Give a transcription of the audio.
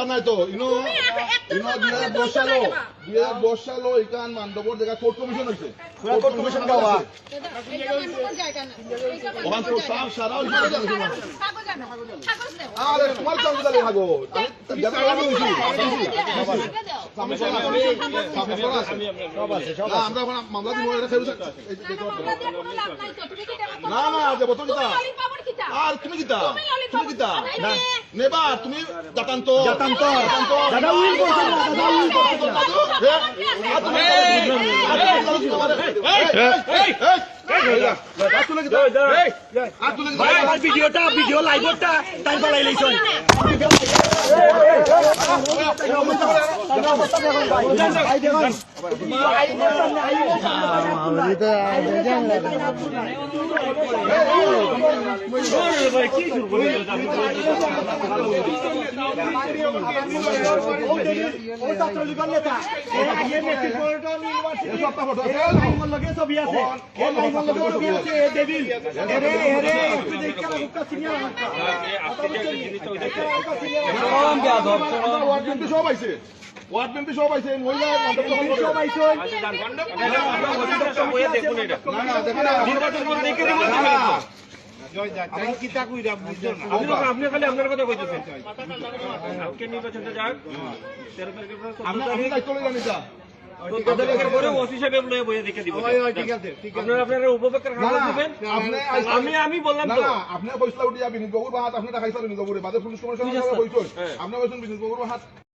কথা নাই তো ইনো 2010 সালো এখান মান্ডবর জায়গা কোর্ট কমিশন হইছে কোর্ট কমিশন গাওয়া ওখান তো সাফ সারা হইছে আরে তোমার কাম দিলে ভাগো আমি জানা লাগি হইছি আমরা মামলা দিব এটা খেলু না না যে বতন কিতা আর তুমি কিতা না নেবা তুমি জাতান্ত দাদা উইল করছ না দাদা উইল করছ না ভিডিও লাইভটা টাইম পালাই লাইছন আপনি খালি আপনার কথা কইতেছেন আজকে নির্বাচনটা যাক 13 তারিখের পর আপনি দায়িত্ব লই জানি যা আমি বললাম আপনি পয়সা উঠিয়া বিনিয়োগ বাহাত আপনি দেখাইছেন বিনিয়োগ বাদে পুলিশ কমিশনার কইছেন আপনি কইছেন বিনিয়োগ বাহাত